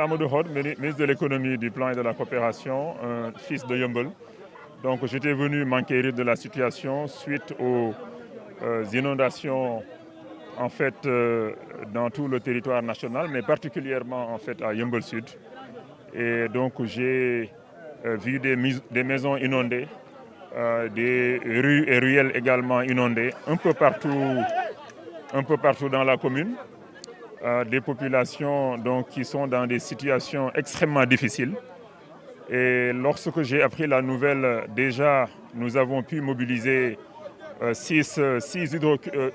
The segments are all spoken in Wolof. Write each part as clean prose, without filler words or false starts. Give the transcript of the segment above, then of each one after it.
Amadou Hod, ministre de l'économie, du plan et de la coopération, fils de Yeumbeul. Donc j'étais venu m'enquérir de la situation suite aux inondations en fait dans tout le territoire national, mais particulièrement en fait à Yeumbeul Sud. Et donc j'ai vu des maisons inondées, des rues et ruelles également inondées, un peu partout dans la commune. Des populations donc, qui sont dans des situations extrêmement difficiles. Et lorsque j'ai appris la nouvelle, déjà, nous avons pu mobiliser 6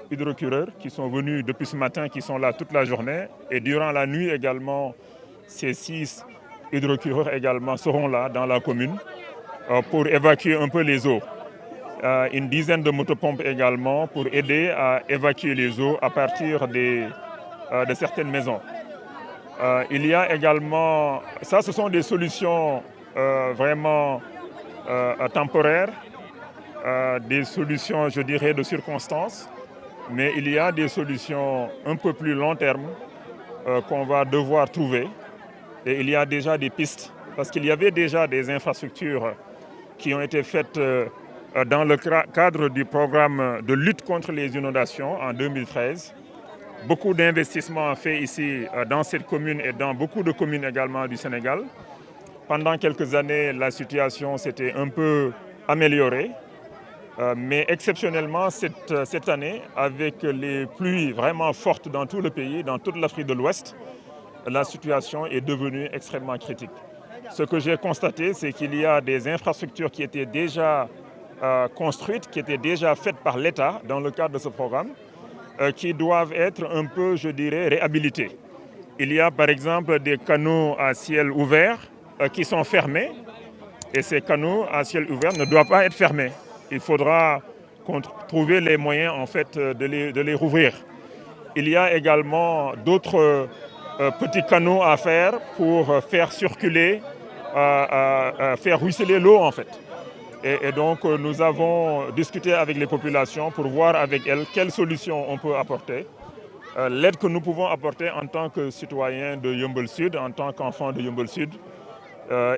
hydrocureurs qui sont venus depuis ce matin, qui sont là toute la journée. Et durant la nuit également, ces 6 hydrocureurs également seront là dans la commune pour évacuer un peu les eaux. Une dizaine de motopompes également pour aider à évacuer les eaux à partir de certaines maisons. Il y a également, ça ce sont des solutions vraiment temporaires, des solutions je dirais de circonstances, mais il y a des solutions un peu plus long terme qu'on va devoir trouver. Et il y a déjà des pistes, parce qu'il y avait déjà des infrastructures qui ont été faites dans le cadre du programme de lutte contre les inondations en 2013. Beaucoup d'investissements faits ici dans cette commune et dans beaucoup de communes également du Sénégal. Pendant quelques années, la situation s'était un peu améliorée. Mais exceptionnellement, cette année, avec les pluies vraiment fortes dans tout le pays, dans toute l'Afrique de l'Ouest, la situation est devenue extrêmement critique. Ce que j'ai constaté, c'est qu'il y a des infrastructures qui étaient déjà construites, qui étaient déjà faites par l'État dans le cadre de ce programme, qui doivent être un peu, je dirais, réhabilités. Il y a par exemple des canaux à ciel ouvert qui sont fermés, et ces canaux à ciel ouvert ne doivent pas être fermés. Il faudra trouver les moyens en fait, de les rouvrir. Il y a également d'autres petits canaux à faire pour faire circuler, faire ruisseler l'eau en fait. Et donc nous avons discuté avec les populations pour voir avec elles quelles solutions on peut apporter. L'aide que nous pouvons apporter en tant que citoyens de Yeumbeul Sud, en tant qu'enfants de Yeumbeul Sud,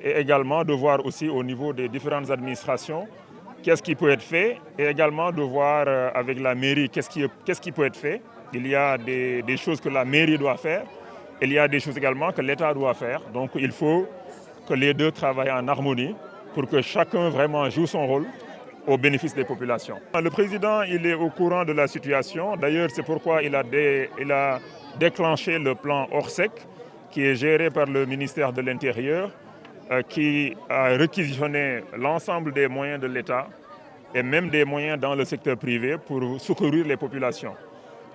et également de voir aussi au niveau des différentes administrations qu'est-ce qui peut être fait, et également de voir avec la mairie qu'est-ce qui peut être fait. Il y a des choses que la mairie doit faire, et il y a des choses également que l'État doit faire. Donc il faut que les deux travaillent en harmonie pour que chacun vraiment joue son rôle au bénéfice des populations. Le président il est au courant de la situation. D'ailleurs, c'est pourquoi il a déclenché le plan Orsec, qui est géré par le ministère de l'Intérieur, qui a réquisitionné l'ensemble des moyens de l'État et même des moyens dans le secteur privé pour secourir les populations.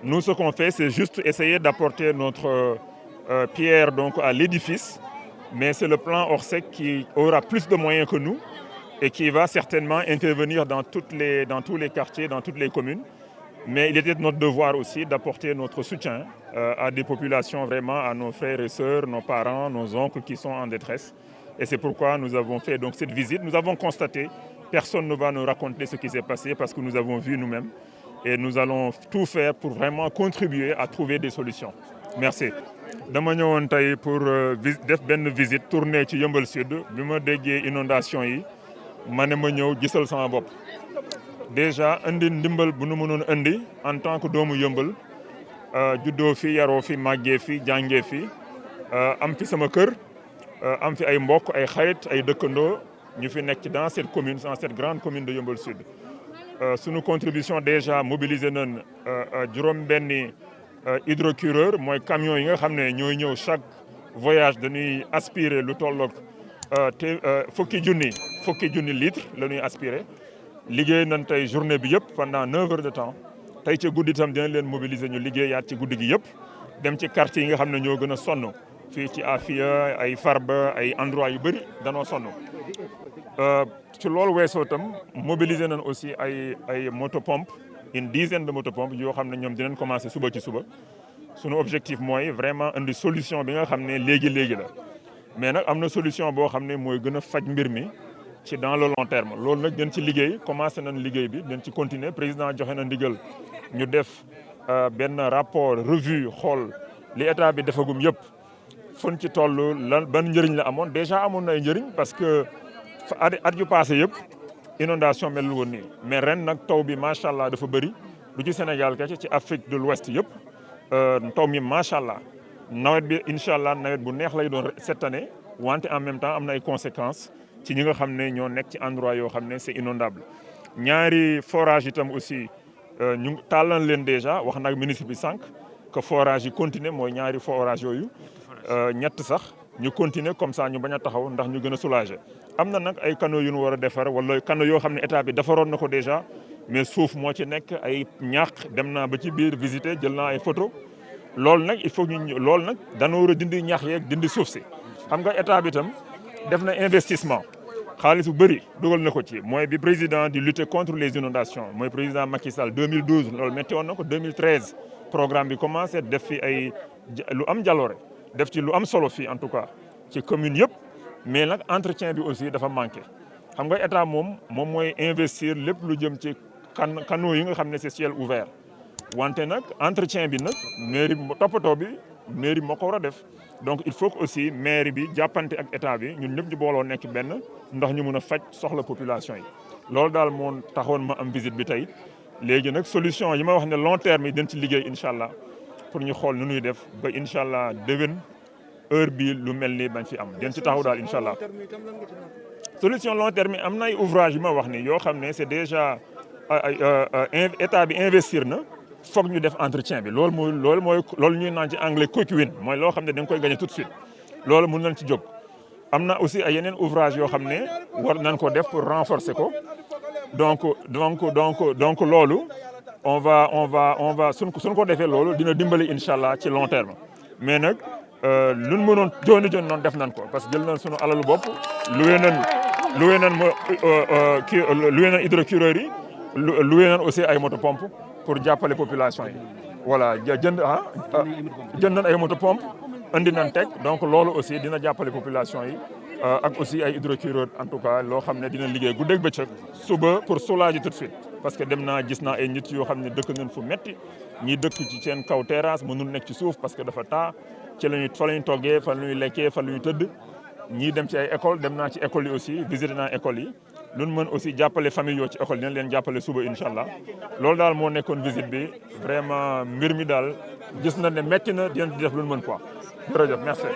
Nous, ce qu'on fait, c'est juste essayer d'apporter notre pierre donc, à l'édifice, mais c'est le plan Orsec qui aura plus de moyens que nous et qui va certainement intervenir dans tous les quartiers, dans toutes les communes. Mais il était de notre devoir aussi d'apporter notre soutien à des populations, vraiment à nos frères et sœurs, nos parents, nos oncles qui sont en détresse. Et c'est pourquoi nous avons fait donc cette visite. Nous avons constaté, personne ne va nous raconter ce qui s'est passé parce que nous avons vu nous-mêmes. Et nous allons tout faire pour vraiment contribuer à trouver des solutions. Merci. dama ñëwoon tey pour def benn visite tournée ci Yeumbeul Sud bi ma déggee inondation yi ma ne ma ñëw gisal sama bopp. Déjà indi ndimbal bu nu mënoon indi en tant que doomu Yeumbeul juddoo fi yaroo fi màggee fi jàngee fi am fi sama kër am fi ay mbokk ay xarit ay dëkkandoo ñu fi nekk dans cette commune, dans cette grande commune de Yeumbeul Sud. Sunu contribution déjà mobilisé nañ juróom-benni hydrocureur mooy camion yi nga xam ne ñooy ñëw chaque voyage dañuy aspirer lu tolloog fukki junni litres la ñuy aspirer. liggéey nañ tey journée bi yëpp pendant 9 heures de temps tey ci guddi itam dinañ leen mobiliser ñu liggéeyaat ci guddi gi yëpp dem ci quartier yi nga xam ne ñoo gën a sonn fii ci Afia ay Farba ay endroit yu bëri danoo sonn. ci loolu weesoo itam mobiliser nañ aussi ay motopompe une dizaine de motopompes yoo xam ne ñoom dinañ commencer suba ci suba. Sunu objectif mooy vraiment indi solution bi nga xam ne léegi la mais nag am na solution boo xam ne mooy gën a faj mbir mi ci dans le long terme. loolu nag dañ ci liggéey commencé nañ liggéey bi dañ ci continuer. Président joxe na ndigal ñu def benn rapport revue xool li état bi defagum yëpp fon ci toll lan ban njëriñ la amoon déjà amoon na ay njëriñ parce que at yu passé yëpp inondation melul woon nii mais ren nag taw bi macha allah dafa bëri du ci Sénégal kese ci Afrique de l'Ouest yëpp taw mi macha allah nawet bi incha allah nawet bu neex lay doon cette année wante en même temps am na ay conséquences ci ñi nga xam ne ñoo nekk ci endroit yoo xam ne c'est inondable ñaari forage itam aussi ñu tàllan leen déjà wax nag ministre bi sànq que forage yi continuer mooy ñaari forage yooyu ñett sax ñu continuer comme ça ñu bañ a taxaw ndax ñu gën a soulager am na nag ay canaux yu ñu war a defar wala canaux yoo xam ne état bi defaroon na ko déjà mais suuf moo ci nekk ay ñax dem naa ba ci biir visiter jël naa ay photo loolu nag il faut ñu loolu nag dañoo war a dindi ñax yeeg dindi suuf si xam nga état bi itam def na investissement xaalis bu bëri dugal na ko ci mooy bi président di lutter contre les inondations mooy président Macky Sall 2012 loolu métti woon na ko 2013 programme bi commencé def fi ay lu am jaloore def ci lu am solo fii en tout cas ci commune yëpp mais nag entretien bi aussi dafa manqué xam nga état moom mooy investir lépp lu jëm ci canaux yi nga xam ne c'est ciel ouvert wante nag entretien bi nag mairie toppatoo bi mairie moo ko war a def donc il faut que aussi mairie bi jàppante ak état bi ñun ñëpp ñu booloo nekk benn ndax ñu mun a faj soxla population yi loolu daal moo taxoon ma am visite bi tey léegi nag solution yi ma wax ne long terme yi dañ ci liggéey incha allah pour ñu xool nu ñuy def ba incha allah déwén heure bii lu mel ni bañ fi am dañ ci taxaw daal incha allah solution long terme yi am na ay ouvrage yi ma wax ni yoo xam ne c'est déjà état bi investir na foog ñu def entretien bi loolu ñuy naan ci anglais quick win mooy loo xam ne da nga koy gagner tout de suite loolu mun nañ ci jóg. am na aussi ay yeneen ouvrage yoo xam ne war nañ ko def pour renforcer ko donc loolu on va suñ ko defee loolu dina dimbali incha allah ci long terme mais nag luñ mënoon jooni noonu def nañ ko parce que jël nañ sunu alalu bopp loué nañ hydrocureur yi loué nañ aussi ay moto pompe pour jàppale population yi voilà jënd nañ ay moto pompe indi nañ teg donc loolu aussi dina jàppale population yi ak aussi ay hydrocureur en tout cas loo xam ne dina liggéey guddeeg bëccëg suba pour soulager tout de suite parce que dem naa gis naa ay nit yoo xam ne dëkk nañ fu metti ñii dëkk ci seen kaw terrasse mënul nekk ci suuf parce que dafa taa ci fa la ñuy toggee fa la ñuy lekkee fa la ñuy tëdd ñii dem ci ay école dem naa ci école yi aussi visiter naa école yi luñ mën aussi jàppale famille yoo ci école dina leen jàppale suba incha allah loolu daal moo nekkoon visite bi vraiment mbir mi daal gis na ne metti na dinañ def luñ mën quoi jërëjëf merci